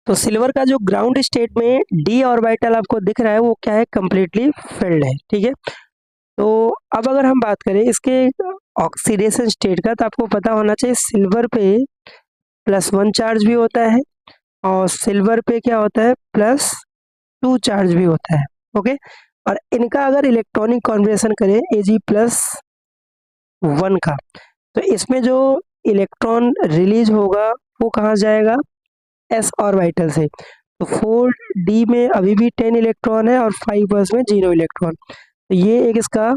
तो सिल्वर का जो ग्राउंड स्टेट में डी ऑर्बिटल आपको दिख रहा है वो क्या है, कंप्लीटली फिल्ड है। ठीक है, तो अब अगर हम बात करें इसके ऑक्सीडेशन स्टेट का, तो आपको पता होना चाहिए सिल्वर पे +1 चार्ज भी होता है और सिल्वर पे क्या होता है, +2 चार्ज भी होता है। ओके, और इनका अगर इलेक्ट्रॉनिक कॉन्बिनेशन करें Ag+1 का, तो इसमें जो इलेक्ट्रॉन रिलीज होगा वो कहाँ जाएगा, s ऑर्बिटल से। तो 4d में अभी भी 10 इलेक्ट्रॉन है और 5s में 0 इलेक्ट्रॉन। तो ये एक इसका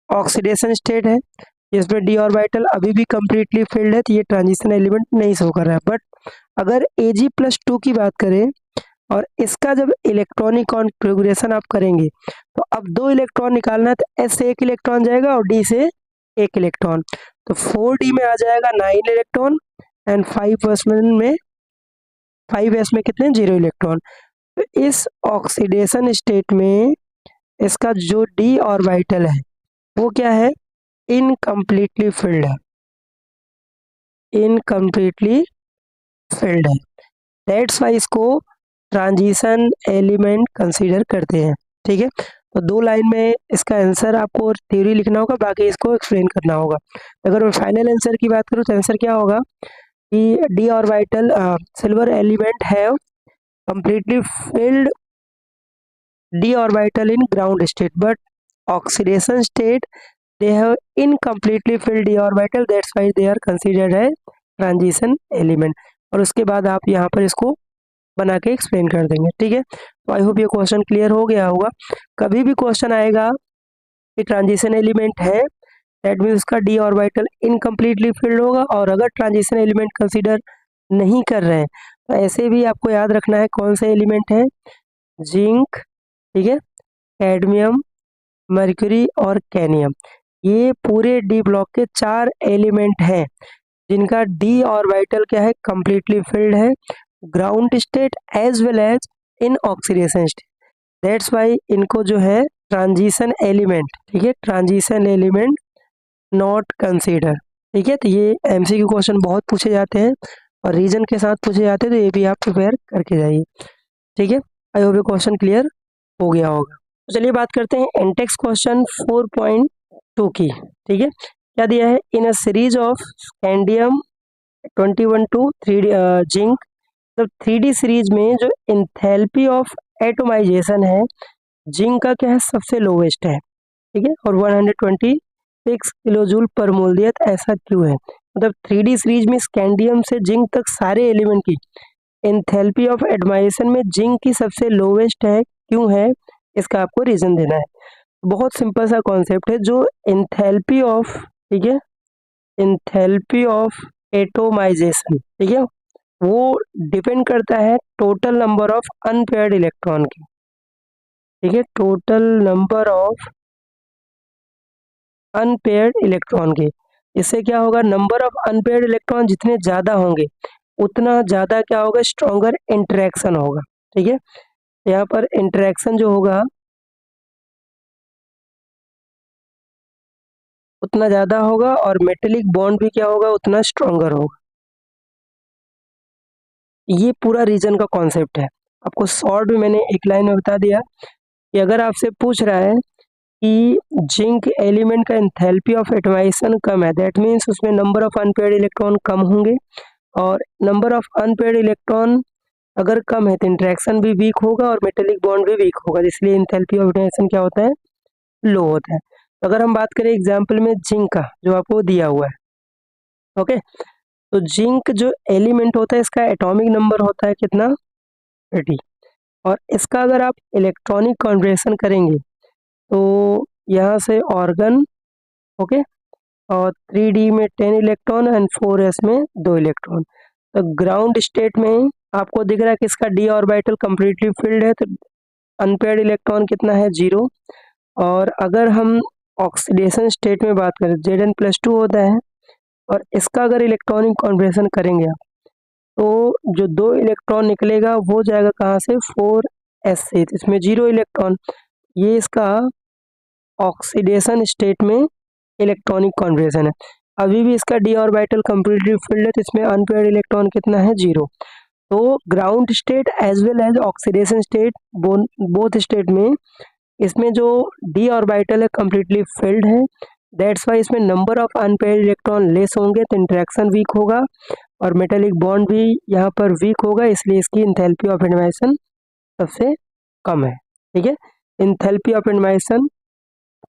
ऑक्सीडेशन स्टेट है जिसमें डी ऑर्बिटल अभी भी कंप्लीटली फिल्ड है, तो ये ट्रांजिशन एलिमेंट नहीं शो कर रहा है। बट अगर Ag+2 की बात करें और इसका जब इलेक्ट्रॉनिक कॉन्फ़िगरेशन आप करेंगे, तो अब 2 इलेक्ट्रॉन निकालना है, तो S से 1 इलेक्ट्रॉन जाएगा और D से 1 इलेक्ट्रॉन। तो 4d में आ जाएगा 9 इलेक्ट्रॉन एंड 5s में कितने, 0 इलेक्ट्रॉन। तो इस ऑक्सीडेशन स्टेट में इसका जो डी ऑर्बिटल है वो क्या है, इनकम्प्लीटली फिल्ड है, इनकम्प्लीटली फिल्ड है। दैट्स वाई इसको ट्रांजिशन एलिमेंट कंसीडर करते हैं। ठीक है, तो 2 लाइन में इसका आंसर आपको थ्योरी लिखना होगा, बाकी इसको एक्सप्लेन करना होगा। अगर मैं फाइनल आंसर की बात करूँ तो आंसर क्या होगा कि D orbital silver element have completely filled d orbital in ground state, but oxidation state they have incompletely filled d orbital, that's why they are considered as transition element। और उसके बाद आप यहाँ पर इसको बना के एक्सप्लेन कर देंगे। ठीक है, तो आई होप ये क्वेश्चन क्लियर हो गया होगा। कभी भी क्वेश्चन आएगा कि ट्रांजिशन एलिमेंट है, दैट मीन्स उसका डी ऑर्बिटल इनकम्प्लीटली फिल्ड होगा, और अगर ट्रांजिशन एलिमेंट कंसीडर नहीं कर रहे हैं तो ऐसे भी आपको याद रखना है कौन से एलिमेंट है, जिंक, ठीक है, कैडमियम, मर्क्यूरी और कैनियम। ये पूरे डी ब्लॉक के 4 एलिमेंट हैं जिनका डी ऑर्बिटल क्या है, कंप्लीटली फिल्ड है, ground state as well as in oxidation state. That's why इनको जो है ट्रांजिशन एलिमेंट, ठीक है, ट्रांजिशन एलिमेंट नॉट कंसीडर। ठीक है, तो ये एमसीक्यू क्वेश्चन बहुत पूछे जाते हैं और रीजन के साथ पूछे जाते हैं, तो ये भी आप प्रिपेयर करके जाइए। ठीक है, आई होप ये क्वेश्चन क्लियर हो गया होगा। तो चलिए बात करते हैं एनटेक्स क्वेश्चन 4.2 की। ठीक है, क्या दिया है, in a series of scandium 21 to 3D zinc, तो 3D सीरीज में जो इंथैल्पी ऑफ एटोमाइजेशन है जिंक का क्या है, सबसे लोवेस्ट है। ठीक है, और 126 किलोजूल पर मोल दिया, तो ऐसा क्यों है, मतलब 3D सीरीज में स्कैंडियम से जिंक तक सारे एलिमेंट की एंथैल्पी ऑफ एटमाइजेशन में जिंक की सबसे लोवेस्ट है, क्यों है, इसका आपको रीजन देना है। बहुत सिंपल सा कॉन्सेप्ट है, जो एंथैल्पी ऑफ, ठीक है, एंथैल्पी ऑफ एटोमाइजेशन, ठीक है, वो डिपेंड करता है total number of unpaired electron की। ठीक है, total number of unpaired electron के। इससे क्या होगा, नंबर ऑफ अनपेयर्ड इलेक्ट्रॉन जितने ज्यादा होंगे उतना ज्यादा क्या होगा, स्ट्रॉन्गर इंटरेक्शन होगा। ठीक है, यहाँ पर इंटरेक्शन जो होगा उतना ज्यादा होगा और मेटेलिक बॉन्ड भी क्या होगा, उतना स्ट्रॉन्गर होगा। ये पूरा रीजन का कॉन्सेप्ट है। आपको शॉर्ट में मैंने एक लाइन में बता दिया कि अगर आपसे पूछ रहा है कि जिंक एलिमेंट का एंथैल्पी ऑफ एटमाइजेशन कम है, दैट मीन्स उसमें नंबर ऑफ अनपेयर्ड इलेक्ट्रॉन कम होंगे, और नंबर ऑफ अनपेयर्ड इलेक्ट्रॉन अगर कम है तो इंटरेक्शन भी वीक होगा और मेटेलिक बॉन्ड भी वीक होगा, इसलिए एंथैल्पी ऑफ एटमाइजेशन क्या होता है, लो होता है। तो अगर हम बात करें एग्जाम्पल में जिंक का जो आपको दिया हुआ है, ओके, तो जिंक जो एलिमेंट होता है इसका एटॉमिक नंबर होता है कितना, 30, और इसका अगर आप इलेक्ट्रॉनिक कॉन्बिनेशन करेंगे तो यहाँ से ऑर्गन, ओके, और 3D में 10 इलेक्ट्रॉन एंड 4s में 2 इलेक्ट्रॉन। तो ग्राउंड स्टेट में आपको दिख रहा है कि इसका डी ऑर्बिटल कंप्लीटली फिल्ड है, तो अनपेयर्ड इलेक्ट्रॉन कितना है, 0। और अगर हम ऑक्सीडेशन स्टेट में बात करें, Zn+2 होता है, और इसका अगर इलेक्ट्रॉनिक कॉन्बिनेशन करेंगे आप, तो जो 2 इलेक्ट्रॉन निकलेगा वो जाएगा कहाँ से, 4s से, इसमें 0 इलेक्ट्रॉन। ये इसका ऑक्सीडेशन स्टेट में इलेक्ट्रॉनिक कॉन्बिनेशन है। अभी भी इसका डी ऑर्बिटल कंप्लीटली फिल्ड है, तो इसमें अनपेयर्ड इलेक्ट्रॉन कितना है, 0। तो ground state as well as oxidation state both state में इसमें जो डी ऑर्बिटल है कम्प्लीटली फिल्ड है, दैट्स वाई इसमें number of unpaired electron less होंगे, तो इंटरेक्शन वीक होगा और मेटेलिक बॉन्ड भी यहाँ पर वीक होगा, इसलिए इसकी इंथैल्पी ऑफ एटमाइजेशन सबसे कम है। ठीक है, enthalpy of atomization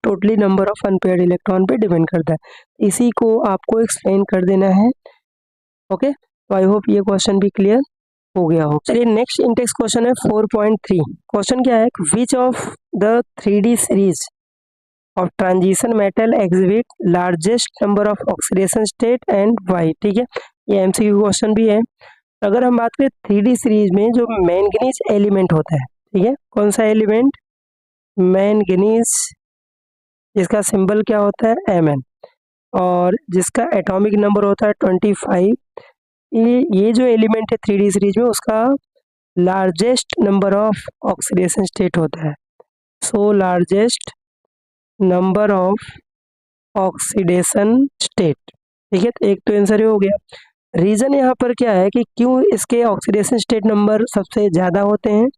totally number of unpaired electron पे डिपेंड करता है। इसी को आपको एक्सप्लेन कर देना है। ओके, तो आई होप ये क्वेश्चन भी क्लियर हो गया हो। चलिए नेक्स्ट इंटेक्स क्वेश्चन है 4.3। क्वेश्चन क्या है, which of the 3D series of transition metal exhibit largest number of oxidation state and why. ठीक है, ये एमसीक्यू क्वेश्चन भी है। अगर हम बात करें 3D सीरीज में जो मैंगनीज एलिमेंट होता है, ठीक है, कौन सा एलिमेंट, मैंगनीज, जिसका सिंबल क्या होता है Mn और जिसका एटॉमिक नंबर होता है 25, ये जो एलिमेंट है 3D सीरीज में उसका largest number of oxidation state होता है। So largest number of oxidation state. ठीक है, तो एक तो आंसर हो गया। रीजन यहाँ पर क्या है कि क्यों इसके ऑक्सीडेशन स्टेट नंबर सबसे ज़्यादा होते हैं,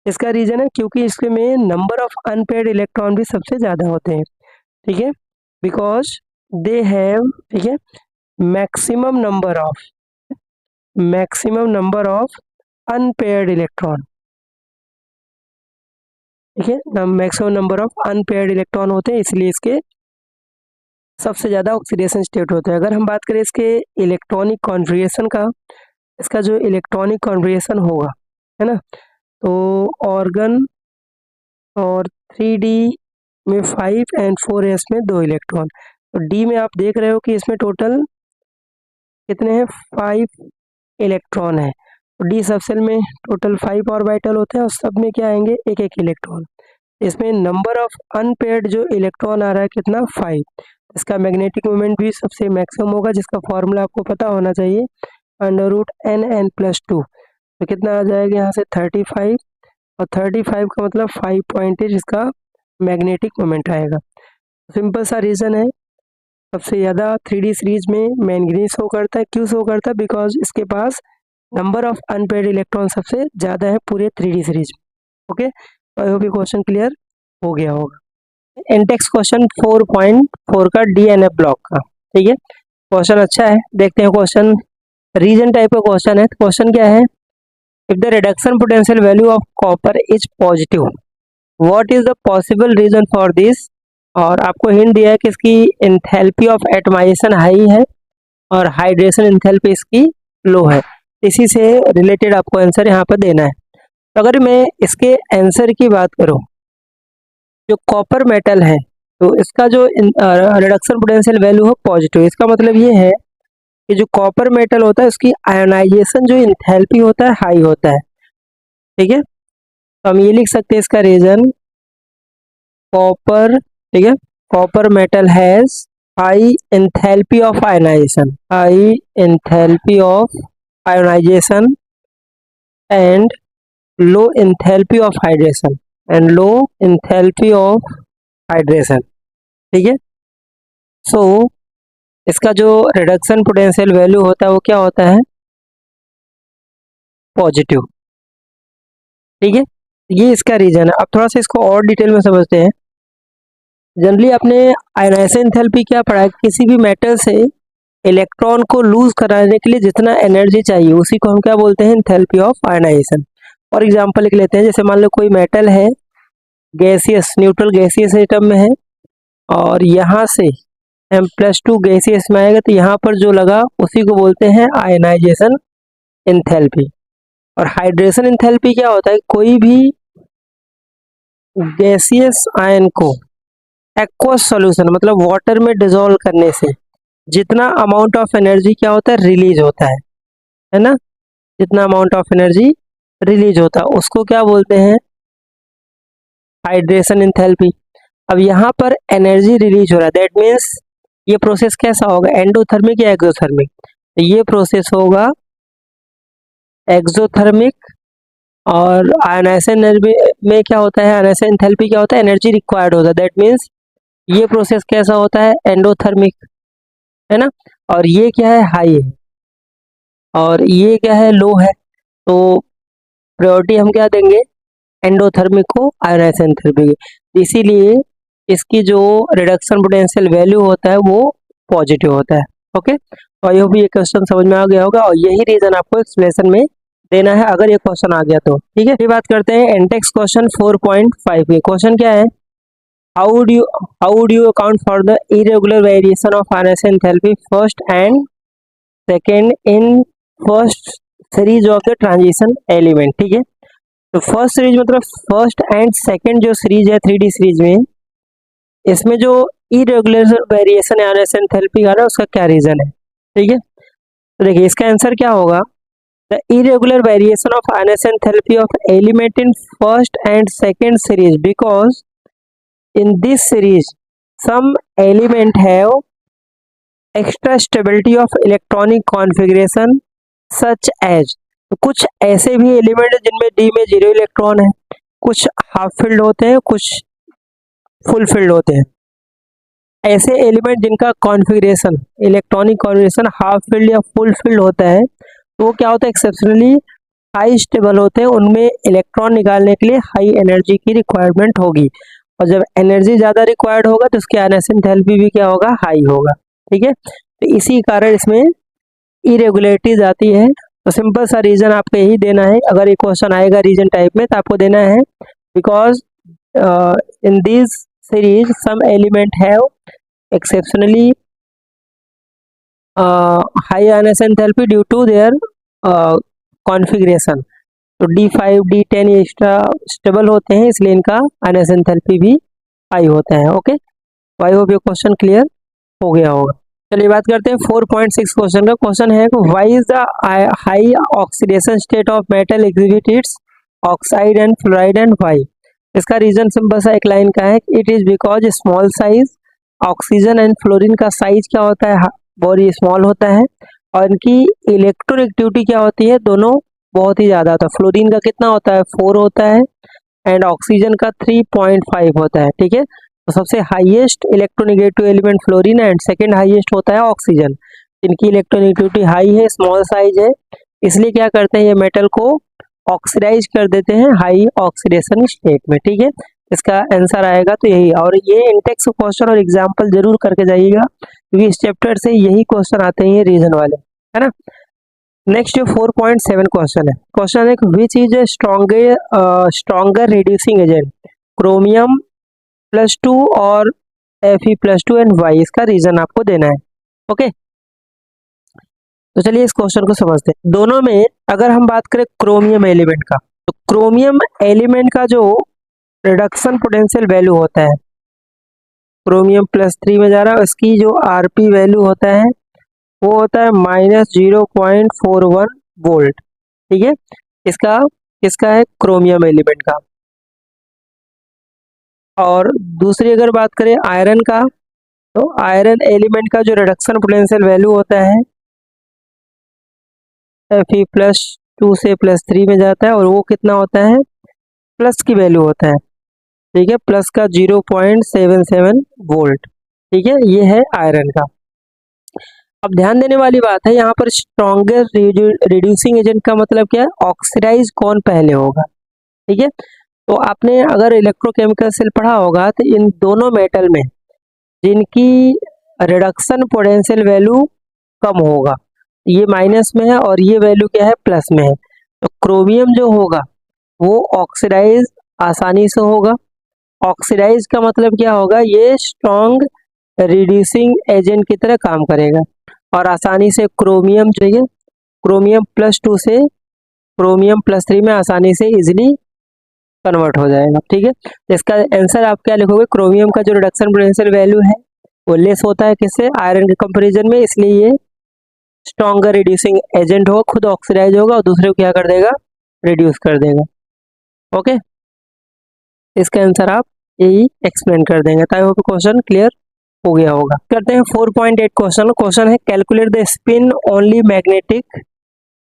इसका रीजन है क्योंकि इसमें नंबर ऑफ अनपेयर्ड इलेक्ट्रॉन भी सबसे ज़्यादा होते हैं। ठीक है, बिकॉज दे हैव, ठीक है, maximum number of unpaired electron. ठीक है, maximum number of unpaired electron होते हैं, इसलिए इसके सबसे ज़्यादा ऑक्सीडेशन स्टेट होता है। अगर हम बात करें इसके इलेक्ट्रॉनिक कॉन्फ़िगरेशन का, इसका जो इलेक्ट्रॉनिक कॉन्फ़िगरेशन होगा, है ना, तो ऑर्गन और 3D में 5 एंड 4s में 2 इलेक्ट्रॉन। तो डी में आप देख रहे हो कि इसमें टोटल कितने हैं, 5 इलेक्ट्रॉन है। तो डी सबसेल में टोटल 5 ऑर्बिटल होते हैं और सब में क्या आएंगे, एक एक इलेक्ट्रॉन। इसमें नंबर ऑफ अनपेयर्ड जो इलेक्ट्रॉन आ रहा है कितना, 5। इसका मैग्नेटिक मोमेंट भी सबसे मैक्सिमम होगा, जिसका फॉर्मूला आपको पता होना चाहिए, √NN+2। तो कितना आ जाएगा यहाँ से 35, और 35 का मतलब 5 पॉइंट इसका मैग्नेटिक मोमेंट आएगा। सिंपल सा रीज़न है, सबसे ज़्यादा 3D सीरीज में मैंगनीज शो करता है। क्यों शो करता है, बिकॉज इसके पास नंबर ऑफ अनपेयर्ड इलेक्ट्रॉन सबसे ज़्यादा है पूरे 3D सीरीज में। ओके, आई होप ये क्वेश्चन क्लियर हो गया होगा। इंटेक्स क्वेश्चन 4.4 का DNF ब्लॉक का। ठीक है, क्वेश्चन अच्छा है, देखते हैं क्वेश्चन। रीजन टाइप का क्वेश्चन है। क्वेश्चन क्या है, if the reduction potential value of copper is positive, what is the possible reason for this. और आपको हिंट दिया है कि इसकी एंथैल्पी ऑफ एटमाइजेशन हाई है और हाइड्रेशन एंथैल्पी इसकी लो है। इसी से रिलेटेड आपको आंसर यहाँ पर देना है। तो अगर मैं इसके आंसर की बात करूँ, जो कॉपर मेटल है तो इसका जो रिडक्शन पोटेंशियल वैल्यू है पॉजिटिव, इसका मतलब ये है कि जो कॉपर मेटल होता है उसकी आयोनाइजेशन जो एंथैल्पी होता है हाई होता है। ठीक है, तो हम ये लिख सकते हैं इसका रीजन, कॉपर, ठीक है, copper metal has high enthalpy of ionization, high enthalpy of ionization and low enthalpy of hydration, and low enthalpy of hydration. ठीक है, सो इसका जो रिडक्शन पोटेंशियल वैल्यू होता है वो क्या होता है, पॉजिटिव। ठीक है, ये इसका रीजन है। अब थोड़ा सा इसको और डिटेल में समझते हैं। जनरली आपने आयनाइजेशन एंथैल्पी क्या पढ़ा है, किसी भी मेटल से इलेक्ट्रॉन को लूज कराने के लिए जितना एनर्जी चाहिए उसी को हम क्या बोलते हैं, enthalpy of ionization. For example लिख लेते हैं, जैसे मान लो कोई मेटल है गैसियस, न्यूट्रल गैसियस सिस्टम में है और यहाँ से M+2 गैसियस में आएगा, तो यहाँ पर जो लगा उसी को बोलते हैं आयनाइजेशन एंथैल्पी। और हाइड्रेशन एंथैल्पी क्या होता है, कोई भी गैसियस आयन को एक्वस सॉल्यूशन मतलब वाटर में डिसॉल्व करने से जितना अमाउंट ऑफ एनर्जी क्या होता है, रिलीज होता है ना, जितना अमाउंट ऑफ एनर्जी रिलीज होता है उसको क्या बोलते हैं, हाइड्रेशन एंथैल्पी। अब यहाँ पर एनर्जी रिलीज हो रहा है, दैट मीन्स ये प्रोसेस कैसा होगा, एंडोथर्मिक या एक्सोथर्मिक। तो ये प्रोसेस होगा एक्सोथर्मिक। और आयनाइजेशन एनर्जी में क्या होता है, आयनाइजेशन एंथैल्पी क्या होता है, एनर्जी रिक्वायर्ड होता है, दैट मीन्स ये प्रोसेस कैसा होता है, एंडोथर्मिक, है ना। और ये क्या है, हाई है और ये क्या है, लो है। तो प्रायोरिटी हम क्या देंगे, एंडोथर्मिक को आयोनाइजेशन थेरेपी की। इसीलिए इसकी जो रिडक्शन पोटेंशियल वैल्यू होता है वो पॉजिटिव होता है। ओके, तो आई होप ये क्वेश्चन समझ में आ गया होगा, और यही रीजन आपको एक्सप्लेनेशन में देना है अगर ये क्वेश्चन आ गया तो। ठीक है, ये बात करते हैं एनटेक्स क्वेश्चन 4.5 के। क्वेश्चन क्या है, how do you account for the irregular variation of ionization enthalpy first and second in first series of the transition element. ठीक है, तो फर्स्ट सीरीज मतलब फर्स्ट एंड सेकेंड जो सीरीज है 3D सीरीज में, इसमें जो इरेगुलर वेरिएशन आयोनाइजेशन थेरेपी का ना, उसका क्या रीजन है। ठीक है, तो देखिए इसका आंसर क्या होगा, the irregular variation of ionization therapy of element in first and second series because in this series some element have extra stability of electronic configuration such as, तो कुछ ऐसे भी एलिमेंट है जिनमें डी में 0 इलेक्ट्रॉन है, कुछ हाफ फिल्ड होते हैं, कुछ फुल फिल्ड होते हैं। ऐसे एलिमेंट जिनका configuration, electronic configuration half field या फुल फील्ड होता है, तो वो क्या होता है, एक्सेप्शनली हाई स्टेबल होते हैं, उनमें इलेक्ट्रॉन निकालने के लिए हाई एनर्जी की रिक्वायरमेंट होगी, और जब एनर्जी ज़्यादा रिक्वायर्ड होगा तो उसकी आयोनाइजेशन थेरेपी भी क्या होगा, हाई होगा। ठीक है, तो इसी कारण इसमें इरेगुलरिटीज आती है। तो सिंपल सा रीजन आपको यही देना है, अगर ये क्वेश्चन आएगा रीजन टाइप में तो आपको देना है because in this series some element have exceptionally high ionization therapy due to their configuration। तो D5 D10 ये एक्स्ट्रा स्टेबल होते हैं, इसलिए इनका आयोनाइजेशन थेरेपी भी हाई होता है। ओके, आई होप ये क्वेश्चन क्लियर हो गया होगा। चलिए बात करते हैं 4.6 क्वेश्चन का। क्वेश्चन है why is the high oxidation state of metal exhibit it's oxide and fluoride and why. इसका रीजन सिंपल सा एक लाइन का है, it is because small size oxygen and fluorine का साइज क्या होता है, बहुत स्मॉल होता है, और इनकी इलेक्ट्रोनेगेटिविटी क्या होती है, दोनों बहुत ही ज़्यादा होता है। फ्लोरीन का कितना होता है, 4 होता है, एंड ऑक्सीजन का 3.5 होता है। ठीक है, तो सबसे highest electronegative element fluorine and second highest होता है ऑक्सीजन। इनकी इलेक्ट्रोनेगेटिविटी हाई है, स्मॉल साइज है, इसलिए क्या करते हैं, ये मेटल को ऑक्सीडाइज कर देते हैं हाई ऑक्सीडेशन स्टेट में। ठीक है, इसका आंसर आएगा तो यही, और ये इंटेक्स क्वेश्चन और एग्जाम्पल जरूर करके जाइएगा क्योंकि इस चैप्टर से यही क्वेश्चन आते हैं, ये रीजन वाले, है ना। नेक्स्ट 4.7 क्वेश्चन है। क्वेश्चन है which is stronger reducing agent, chromium +2 और Fe+2 एंड वाई। इसका रीजन आपको देना है। ओके, तो चलिए इस क्वेश्चन को समझते हैं। दोनों में अगर हम बात करें क्रोमियम एलिमेंट का, तो क्रोमियम एलिमेंट का जो रिडक्शन पोटेंशियल वैल्यू होता है, क्रोमियम +3 में जा रहा है, इसकी जो आरपी वैल्यू होता है वो होता है -0.41 वोल्ट। ठीक है, इसका किसका है, क्रोमियम एलिमेंट का। और दूसरी अगर बात करें आयरन का, तो आयरन एलिमेंट का जो रिडक्शन पोटेंशियल वैल्यू होता है Fe+2 से +3 में जाता है, और वो कितना होता है, प्लस की वैल्यू होता है। ठीक है, प्लस का 0.77 वोल्ट। ठीक है, ये है आयरन का। अब ध्यान देने वाली बात है यहाँ पर, स्ट्रॉन्गर रिड्यूसिंग एजेंट का मतलब क्या है, ऑक्सीडाइज कौन पहले होगा। ठीक है, तो आपने अगर इलेक्ट्रोकेमिकल सेल पढ़ा होगा तो इन दोनों मेटल में जिनकी रिडक्शन पोटेंशियल वैल्यू कम होगा, ये माइनस में है और ये वैल्यू क्या है, प्लस में है, तो क्रोमियम जो होगा वो ऑक्सीडाइज आसानी से होगा। ऑक्सीडाइज का मतलब क्या होगा, ये स्ट्रॉन्ग रिड्यूसिंग एजेंट की तरह काम करेगा, और आसानी से क्रोमियम चाहिए, क्रोमियम +2 से क्रोमियम +3 में आसानी से इजीली कन्वर्ट हो जाएगा। ठीक है, इसका आंसर आप क्या लिखोगे, क्रोमियम का जो रिडक्शन पोटेंशियल वैल्यू है वो लेस होता है किससे, आयरन के कंपैरिजन में, इसलिए ये स्ट्रॉन्गर रिड्यूसिंग एजेंट होगा, खुद ऑक्सीडाइज होगा और दूसरे को क्या कर देगा, रिड्यूस कर देगा। ओके, इसका आंसर आप यही एक्सप्लेन कर देंगे, ताकि क्वेश्चन क्लियर हो गया होगा। करते हैं 4.8 क्वेश्चन। क्वेश्चन है calculate the spin only magnetic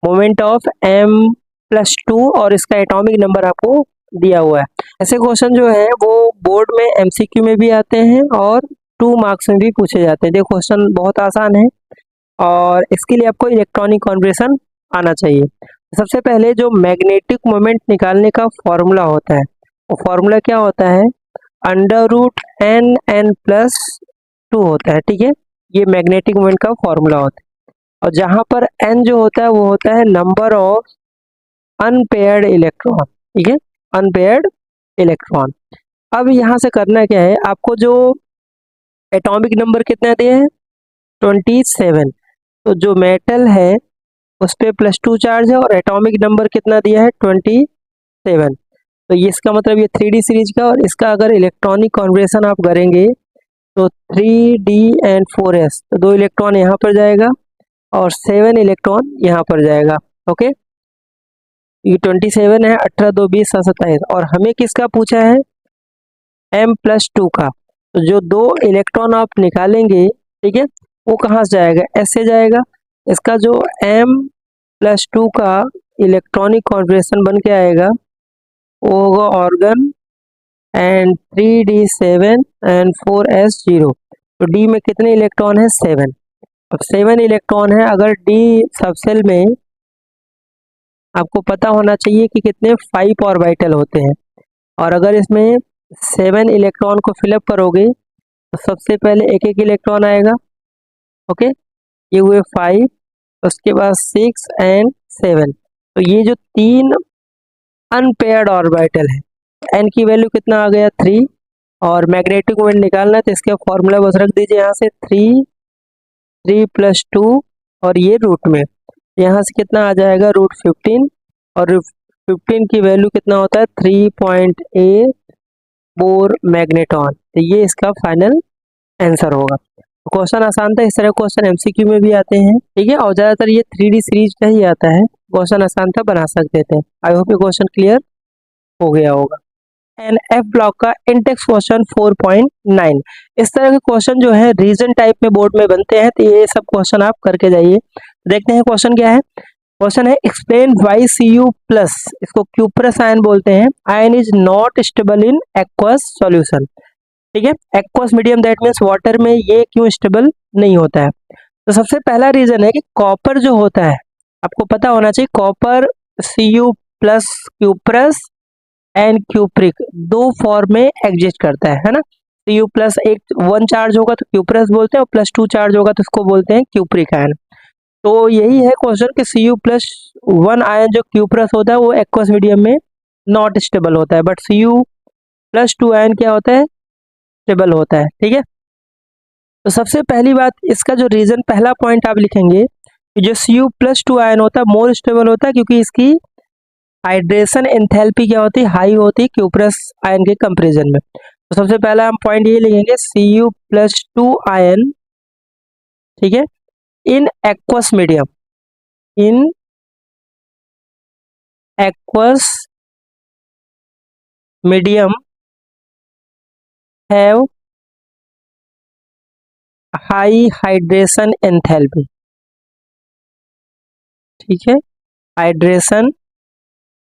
moment of m+2, और इसका एटॉमिक नंबर आपको दिया हुआ है। ऐसे क्वेश्चन जो है वो बोर्ड में MCQ में भी आते हैं और 2 मार्क्स में भी पूछे जाते हैं। देखो क्वेश्चन बहुत आसान है, और इसके लिए आपको इलेक्ट्रॉनिक कॉन्फिगरेशन आना चाहिए। सबसे पहले जो मैग्नेटिक मोमेंट निकालने का फॉर्मूला होता है, वो फॉर्मूला क्या होता है, under root N N plus two होता है। ठीक है, ये मैग्नेटिक मोमेंट का फॉर्मूला होता है। और जहां पर एन जो होता है वो होता है नंबर ऑफ अनपेयर्ड इलेक्ट्रॉन। ठीक है, अनपेयर्ड इलेक्ट्रॉन। अब यहाँ से करना क्या है, आपको जो एटॉमिक नंबर कितना दिए हैं, 27। तो जो मेटल है उस पे +2 चार्ज है और एटॉमिक नंबर कितना दिया है, 27। तो ये इसका मतलब ये 3D सीरीज का, और इसका अगर इलेक्ट्रॉनिक कॉन्बिनेशन आप करेंगे तो 3D and 4s, तो 2 इलेक्ट्रॉन यहाँ पर जाएगा और 7 इलेक्ट्रॉन यहाँ पर जाएगा। ओके, ये 27 है, 18 2 20 27, और हमें किसका पूछा है, m+2 का। तो जो 2 इलेक्ट्रॉन आप निकालेंगे, ठीक है, वो कहाँ से जाएगा, S से जाएगा। इसका जो m+2 का इलेक्ट्रॉनिक कॉन्फिगरेशन बन के आएगा वो होगा organ and 3d7 and 4s0। तो d में कितने इलेक्ट्रॉन है, 7। अब 7 इलेक्ट्रॉन है, अगर d सबसेल में आपको पता होना चाहिए कि कितने 5 ऑर्बिटल होते हैं, और अगर इसमें 7 इलेक्ट्रॉन को फिलअप करोगे तो सबसे पहले एक एक इलेक्ट्रॉन आएगा। ओके, ये हुए 5, उसके बाद 6 एंड 7। तो ये जो 3 अनपेयर्ड ऑर्बिटल है, एन की वैल्यू कितना आ गया, 3। और मैग्नेटिक मोमेंट निकालना है तो इसका फॉर्मूला बस रख दीजिए यहाँ से, 3 + 2, और ये रूट में यहाँ से कितना आ जाएगा, √15, और 15 की वैल्यू कितना होता है, 3.8 बोर मैग्नेटॉन। तो ये इसका फाइनल आंसर होगा। क्वेश्चन आसान था, इस तरह क्वेश्चन एमसीक्यू में भी आते हैं। ठीक है, और ज़्यादातर ये 3D सीरीज का ही आता है। क्वेश्चन आसान था, बना सकते थे। आई होप ये क्वेश्चन क्लियर हो गया होगा। एंड एफ ब्लॉक का इंटेक्स क्वेश्चन 4.9, इस तरह के क्वेश्चन जो है रीजन टाइप में बोर्ड में बनते हैं, तो ये सब क्वेश्चन आप करके जाइए। देखते हैं क्वेश्चन क्या है। क्वेश्चन है, एक्सप्लेन वाई Cu+, इसको क्यूप्रस आयन बोलते हैं, ion is not stable in aqueous solution. ठीक है, aqueous medium that means water में ये क्यों स्टेबल नहीं होता है। तो सबसे पहला रीजन है कि कॉपर जो होता है, आपको पता होना चाहिए, copper Cu+, cuprous and cupric 2 form में एग्जिस्ट करता है ना। Cu+ एक 1 चार्ज होगा तो क्यूप्रस बोलते हैं, और +2 चार्ज होगा तो उसको बोलते हैं क्यूप्रिक आयन। तो यही है क्वेश्चन कि Cu+1 आयन जो क्यूप्रस होता है वो एक्वस मीडियम में नॉट स्टेबल होता है, बट Cu+2 आयन क्या होता है, स्टेबल होता है। ठीक है, तो सबसे पहली बात, इसका जो रीजन, पहला पॉइंट आप लिखेंगे कि जो Cu+2 आयन होता है मोर स्टेबल होता है, क्योंकि इसकी हाइड्रेशन एंथैल्पी क्या होती है, हाई होती है क्यूप्रस आयन के कंपैरिजन में। तो सबसे पहला हम पॉइंट ये लिखेंगे, Cu+2 आयन, ठीक है, in aqueous medium, in aqueous medium have high hydration enthalpy. ठीक है, हाइड्रेशन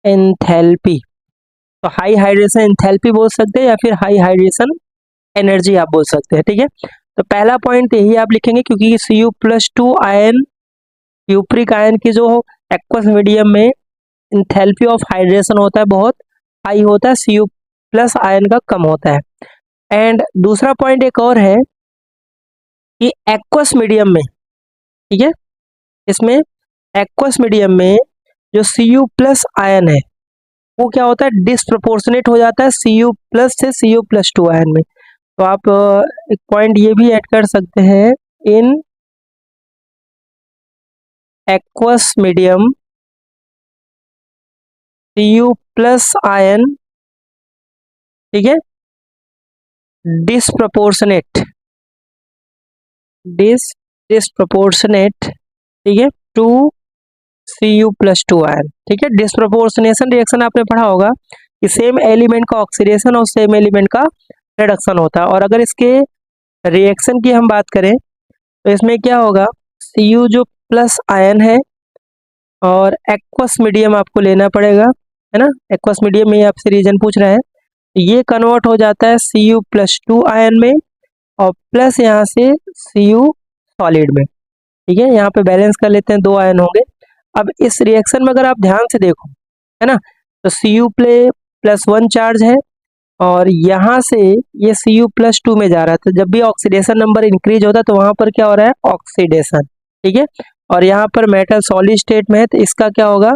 एंथैल्पी, तो हाई हाइड्रेशन एंथैल्पी बोल सकते हैं या फिर हाई हाइड्रेशन एनर्जी आप बोल सकते हैं। ठीक है, तो पहला पॉइंट यही आप लिखेंगे, क्योंकि Cu+2 आयन, क्यूप्रिक आयन की जो एक्वस मीडियम में एंथैल्पी ऑफ हाइड्रेशन होता है बहुत हाई होता है, Cu+ आयन का कम होता है। एंड दूसरा पॉइंट एक और है कि एक्वस मीडियम में, ठीक है, इसमें एक्वस मीडियम में जो Cu+ आयन है वो क्या होता है, डिसप्रोपोर्शनेट हो जाता है Cu+ से Cu+2 आयन में। तो आप एक पॉइंट ये भी ऐड कर सकते हैं, in aqueous medium Cu+ ion, ठीक है, डिसप्रोपोर्शनेट, डिसप्रोपोर्शनेट, ठीक है, टू Cu+2 आयन। ठीक है, डिसप्रोपोर्शनेशन रिएक्शन आपने पढ़ा होगा कि सेम एलिमेंट का ऑक्सीडेशन और सेम एलिमेंट का रिडक्शन होता है। और अगर इसके रिएक्शन की हम बात करें तो इसमें क्या होगा, Cu जो प्लस आयन है, और एक्वस मीडियम आपको लेना पड़ेगा, है ना, एक्वस मीडियम में आपसे रीजन पूछ रहा है, ये कन्वर्ट हो जाता है Cu+2 आयन में, और प्लस यहाँ से Cu सॉलिड में। ठीक है, यहाँ पे बैलेंस कर लेते हैं, 2 आयन होंगे। अब इस रिएक्शन में अगर आप ध्यान से देखो, है ना, तो Cu+1 चार्ज है और यहाँ से ये Cu+2 में जा रहा है। तो जब भी ऑक्सीडेशन नंबर इंक्रीज होता है तो वहां पर क्या हो रहा है, ऑक्सीडेशन, ठीक है। और यहाँ पर मेटल सॉलिड स्टेट में है तो इसका क्या होगा,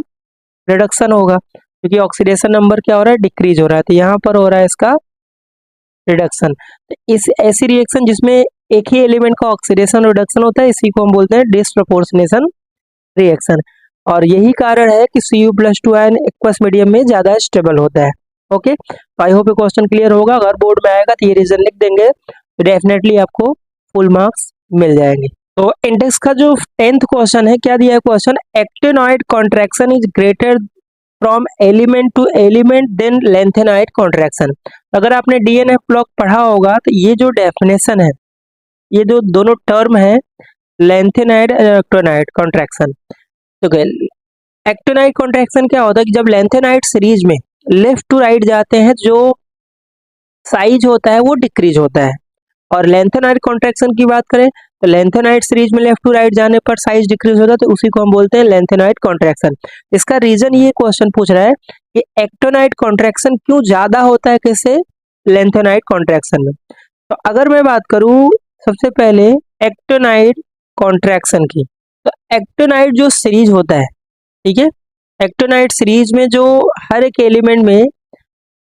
रिडक्शन होगा, क्योंकि ऑक्सीडेशन नंबर क्या हो रहा है, डिक्रीज हो रहा है। तो यहाँ पर हो रहा है इसका रिडक्शन। इस ऐसी रिएक्शन जिसमें एक ही एलिमेंट का ऑक्सीडेशन रिडक्शन होता है, इसी को हम बोलते हैं डिसप्रपोर्शनेशन रिएक्शन। और यही कारण है कि Cu+2 आयन एक्वस मीडियम में ज्यादा स्टेबल होता है। ओके, तो आई होप ये क्वेश्चन क्लियर होगा। अगर बोर्ड में आएगा तो ये रीजन लिख देंगे तो डेफिनेटली आपको फुल मार्क्स मिल जाएंगे। तो इंडेक्स का जो 10th क्वेश्चन है, क्या दिया है question, actinoid contraction is greater from element to element than lanthanide contraction. अगर आपने डीएनएफ ब्लॉक पढ़ा होगा तो ये जो डेफिनेशन है, ये जो दोनों टर्म है, लेंथेनाइड और एक्टिनोइड कॉन्ट्रैक्शन, तो एक्टिनोइड कॉन्ट्रैक्शन क्या होता है कि जब लेंथेनाइड सीरीज में लेफ्ट टू राइट जाते हैं, जो साइज होता है वो डिक्रीज होता है। और लेंथेनाइड कॉन्ट्रैक्शन की बात करें तो लेंथेनाइड सीरीज में लेफ्ट टू राइट जाने पर साइज डिक्रीज होता है, तो उसी को हम बोलते हैं लेंथेनाइड कॉन्ट्रैक्शन। इसका रीजन ये क्वेश्चन पूछ रहा है कि एक्टिनोइड कॉन्ट्रैक्शन क्यों ज्यादा होता है किससे, लेंथेनाइड कॉन्ट्रैक्शन में। तो अगर मैं बात करूं सबसे पहले एक्टिनोइड कॉन्ट्रैक्शन की, तो एक्टिनोइड जो सीरीज होता है, ठीक है, एक्टिनोइड सीरीज में जो हर एक एलिमेंट में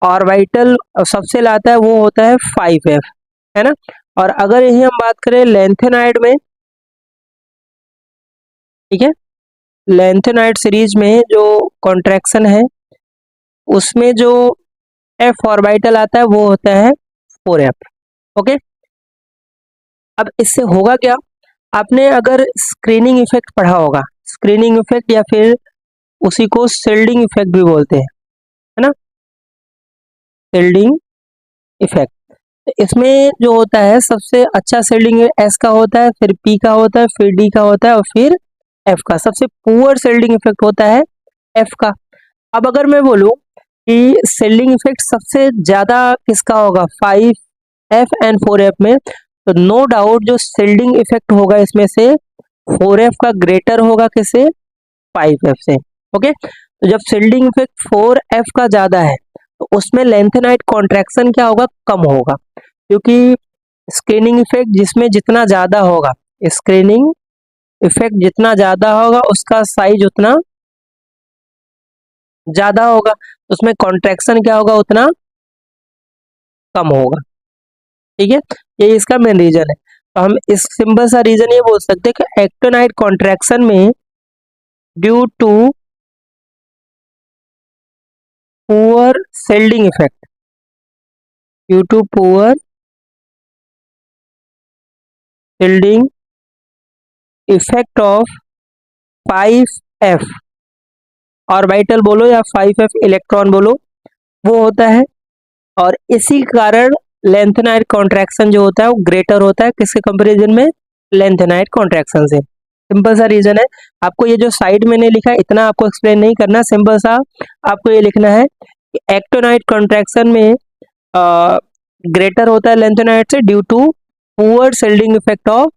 ऑर्बिटल सबसे लाता है वो होता है 5f, है ना। और अगर यही हम बात करें लेंथेनाइड में, ठीक है, लेंथेनाइड सीरीज में जो कॉन्ट्रैक्शन है उसमें जो f ऑर्बिटल आता है वो होता है 4f। ओके, अब इससे होगा क्या, आपने अगर स्क्रीनिंग इफेक्ट पढ़ा होगा, स्क्रीनिंग इफेक्ट या फिर उसी को शिल्डिंग इफेक्ट भी बोलते हैं, है ना, शिल्डिंग इफेक्ट। इसमें जो होता है सबसे अच्छा शिल्डिंग एस का होता है, फिर पी का होता है, फिर डी का होता है और फिर एफ का। सबसे पुअर शिल्डिंग इफेक्ट होता है एफ का। अब अगर मैं बोलूं कि शिल्डिंग इफेक्ट सबसे ज्यादा किसका होगा, 5f एंड 4f में, तो नो डाउट जो शिल्डिंग इफेक्ट होगा इसमें से 4f का ग्रेटर होगा किससे, 5f से। ओके, तो जब शिल्डिंग इफेक्ट 4f का ज्यादा है तो उसमें लेंथेनाइड कॉन्ट्रैक्शन क्या होगा, कम होगा, क्योंकि स्क्रीनिंग इफेक्ट जिसमें जितना ज्यादा होगा, स्क्रीनिंग इफेक्ट जितना ज्यादा होगा उसका साइज उतना ज्यादा होगा, उसमें कॉन्ट्रैक्शन क्या होगा, उतना कम होगा। ठीक है, ये इसका मेन रीजन है। तो हम इस सिंपल सा रीजन ये बोल सकते हैं कि एक्टिनोइड कॉन्ट्रैक्शन में due to poor shielding effect, due to poor shielding effect of 5f orbital बोलो या 5f इलेक्ट्रॉन बोलो, वो होता है। और इसी कारण लेंथेनाइड कॉन्ट्रैक्शन जो होता है वो ग्रेटर होता है किसके कंपैरिजन में, लेंथेनाइड कॉन्ट्रैक्शन से। सिंपल सा रीजन है। आपको ये जो साइड मैंने लिखा है इतना आपको एक्सप्लेन नहीं करना, सिंपल सा आपको ये लिखना है कि एक्टिनोइड कॉन्ट्रैक्शन में ग्रेटर होता है लेंथेनाइड से due to poor shielding effect of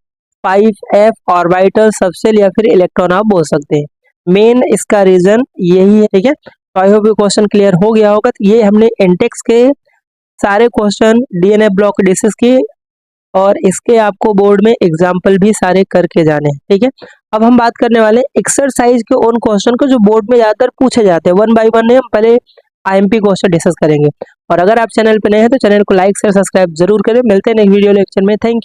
5f orbital subshell या फिर इलेक्ट्रॉन आप बोल सकते हैं। मेन इसका रीजन यही है। ठीक है, तो आई होप ये क्वेश्चन क्लियर हो गया होगा। तो ये हमने इंटेक्स के सारे क्वेश्चन डीएनए ब्लॉक डिस्कस किए और इसके आपको बोर्ड में एग्जाम्पल भी सारे करके जाने हैं। ठीक है, अब हम बात करने वाले एक्सरसाइज के उन क्वेश्चन को जो बोर्ड में ज्यादातर पूछे जाते हैं। 1 बाय 1 हम पहले आईएमपी क्वेश्चन डिस्कस करेंगे। और अगर आप चैनल पे नए हैं तो चैनल को लाइक शेयर सब्सक्राइब जरूर करें। मिलते हैं नेक्स्ट वीडियो लेक्चर में। Thank you.